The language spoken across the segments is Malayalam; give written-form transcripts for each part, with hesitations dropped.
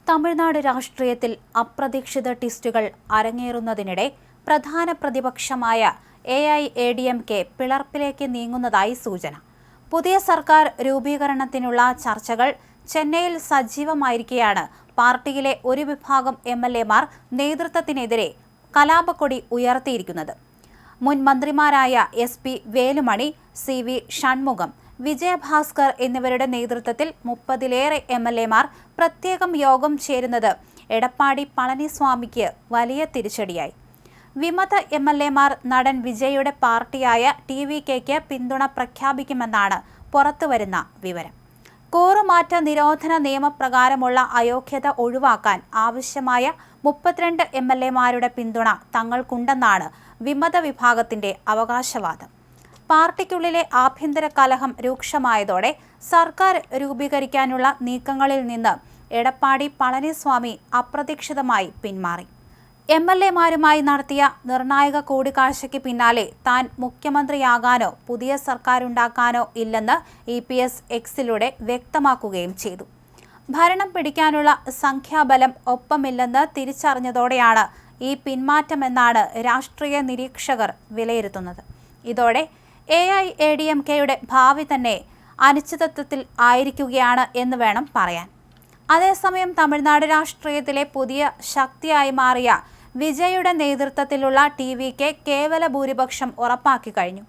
തമിഴ്നാട് രാഷ്ട്രീയത്തിൽ അപ്രതീക്ഷിത ട്വിസ്റ്റുകൾ അരങ്ങേറുന്നതിനിടെ പ്രധാന പ്രതിപക്ഷമായ AIADMK പിളർപ്പിലേക്ക് നീങ്ങുന്നതായി സൂചന. പുതിയ സർക്കാർ രൂപീകരണത്തിനുള്ള ചർച്ചകൾ ചെന്നൈയിൽ സജീവമായിരിക്കെയാണ് പാർട്ടിയിലെ ഒരു വിഭാഗം MLAമാർ നേതൃത്വത്തിനെതിരെ കലാപക്കൊടി ഉയർത്തിയിരിക്കുന്നത്. മുൻ മന്ത്രിമാരായ SP വേലുമണി, CV ഷൺമുഖം, വിജയഭാസ്കർ എന്നിവരുടെ നേതൃത്വത്തിൽ 30ലേറെ MLAമാർ പ്രത്യേകം യോഗം ചേരുന്നത് എടപ്പാടി പളനിസ്വാമിക്ക് വലിയ തിരിച്ചടിയായി. വിമത MLAമാർ നടൻ വിജയുടെ പാർട്ടിയായ TVKയ്ക്ക് പിന്തുണ പ്രഖ്യാപിക്കുമെന്നാണ് പുറത്തുവരുന്ന വിവരം. കൂറുമാറ്റ നിരോധന നിയമപ്രകാരമുള്ള അയോഗ്യത ഒഴിവാക്കാൻ ആവശ്യമായ 32 MLAമാരുടെ പിന്തുണ തങ്ങൾക്കുണ്ടെന്നാണ് വിമത വിഭാഗത്തിന്റെ അവകാശവാദം. പാർട്ടിക്കുള്ളിലെ ആഭ്യന്തര കലഹം രൂക്ഷമായതോടെ സർക്കാർ രൂപീകരിക്കാനുള്ള നീക്കങ്ങളിൽ നിന്ന് എടപ്പാടി പളനിസ്വാമി അപ്രതീക്ഷിതമായി പിന്മാറി. MLAമാരുമായി നടത്തിയ നിർണായക കൂടിക്കാഴ്ചയ്ക്ക് പിന്നാലെ താൻ മുഖ്യമന്ത്രിയാകാനോ പുതിയ സർക്കാരുണ്ടാക്കാനോ ഇല്ലെന്ന് EPS Xലൂടെ വ്യക്തമാക്കുകയും ചെയ്തു. ഭരണം പിടിക്കാനുള്ള സംഖ്യാബലം ഒപ്പമില്ലെന്ന് തിരിച്ചറിഞ്ഞതോടെയാണ് ഈ പിന്മാറ്റമെന്നാണ് രാഷ്ട്രീയ നിരീക്ഷകർ വിലയിരുത്തുന്നത്. ഇതോടെ AIADMKയുടെ ഭാവി തന്നെ അനിശ്ചിതത്വത്തിൽ ആയിരിക്കുകയാണ് എന്ന് വേണം പറയാൻ. അതേസമയം തമിഴ്നാട് രാഷ്ട്രീയത്തിലെ പുതിയ ശക്തിയായി മാറിയ വിജയുടെ നേതൃത്വത്തിലുള്ള TVK കേവല ഭൂരിപക്ഷം ഉറപ്പാക്കി കഴിഞ്ഞു.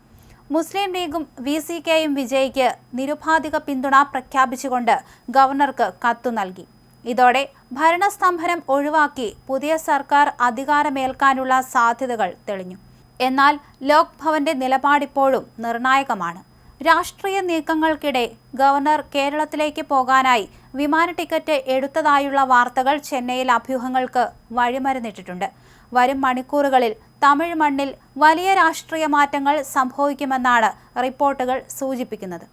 മുസ്ലിം ലീഗും VCKയും വിജയ്ക്ക് നിരുപാധിക പിന്തുണ പ്രഖ്യാപിച്ചുകൊണ്ട് ഗവർണർക്ക് കത്തു നൽകി. ഇതോടെ ഭരണസ്തംഭനം ഒഴിവാക്കി പുതിയ സർക്കാർ അധികാരമേൽക്കാനുള്ള സാധ്യതകൾ തെളിഞ്ഞു. എന്നാൽ ലോക് ഭവന്റെ നിലപാടിപ്പോഴും നിർണായകമാണ്. രാഷ്ട്രീയ നീക്കങ്ങൾക്കിടെ ഗവർണർ കേരളത്തിലേക്ക് പോകാനായി വിമാന ടിക്കറ്റ് എടുത്തതായുള്ള വാർത്തകൾ ചെന്നൈയിൽ അഭ്യൂഹങ്ങൾക്ക് വഴിമരുന്നിട്ടിട്ടുണ്ട്. വരും മണിക്കൂറുകളിൽ തമിഴ് മണ്ണിൽ വലിയ രാഷ്ട്രീയ മാറ്റങ്ങൾ സംഭവിക്കുമെന്നാണ് റിപ്പോർട്ടുകൾ സൂചിപ്പിക്കുന്നത്.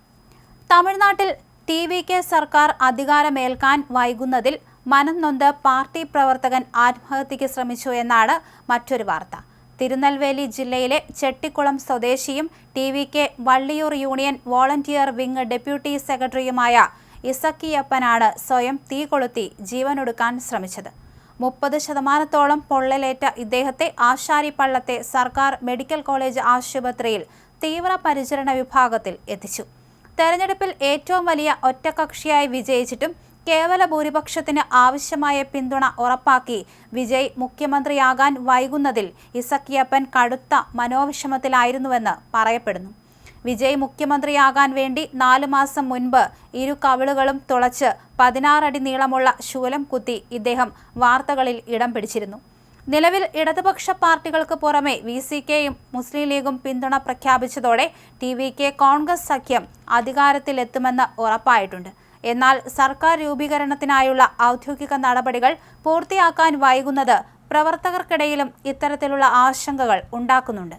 തമിഴ്നാട്ടിൽ TVK സർക്കാർ അധികാരമേൽക്കാൻ വൈകുന്നതിൽ മനം നൊന്ത് പാർട്ടി പ്രവർത്തകൻ ആത്മഹത്യയ്ക്ക് ശ്രമിച്ചു എന്നാണ് മറ്റൊരു വാർത്ത. തിരുനെൽവേലി ജില്ലയിലെ ചെട്ടിക്കുളം സ്വദേശിയും TVK Valliyoor union volunteer wing deputy സെക്രട്ടറിയുമായ ഇസക്കിയപ്പനാണ് സ്വയം തീ കൊളുത്തി ജീവനൊടുക്കാൻ ശ്രമിച്ചത്. 30% പൊള്ളലേറ്റ ഇദ്ദേഹത്തെ ആശാരിപ്പള്ളത്തെ സർക്കാർ മെഡിക്കൽ കോളേജ് ആശുപത്രിയിൽ തീവ്രപരിചരണ വിഭാഗത്തിൽ എത്തിച്ചു. തെരഞ്ഞെടുപ്പിൽ ഏറ്റവും വലിയ ഒറ്റകക്ഷിയായി വിജയിച്ചിട്ടും കേവല ഭൂരിപക്ഷത്തിന് ആവശ്യമായ പിന്തുണ ഉറപ്പാക്കി വിജയ് മുഖ്യമന്ത്രിയാകാൻ വൈകുന്നതിൽ ഇസക്കിയപ്പൻ കടുത്ത മനോവിഷമത്തിലായിരുന്നുവെന്ന് പറയപ്പെടുന്നു. വിജയ് മുഖ്യമന്ത്രിയാകാൻ വേണ്ടി 4 മാസം മുൻപ് ഇരു കവിളുകളും തുളച്ച് 16 അടി നീളമുള്ള ശൂലം കുത്തി ഇദ്ദേഹം വാർത്തകളിൽ ഇടം പിടിച്ചിരുന്നു. നിലവിൽ ഇടതുപക്ഷ പാർട്ടികൾക്ക് പുറമെ VCKയും മുസ്ലിം ലീഗും പിന്തുണ പ്രഖ്യാപിച്ചതോടെ TVK കോൺഗ്രസ് സഖ്യം അധികാരത്തിലെത്തുമെന്ന് ഉറപ്പായിട്ടുണ്ട്. എന്നാൽ സർക്കാർ രൂപീകരണത്തിനായുള്ള ഔദ്യോഗിക നടപടികൾ പൂർത്തിയാക്കാൻ വൈകുന്നത് പ്രവർത്തകർക്കിടയിലും ഇത്തരത്തിലുള്ള ആശങ്കകൾ ഉണ്ടാക്കുന്നുണ്ട്.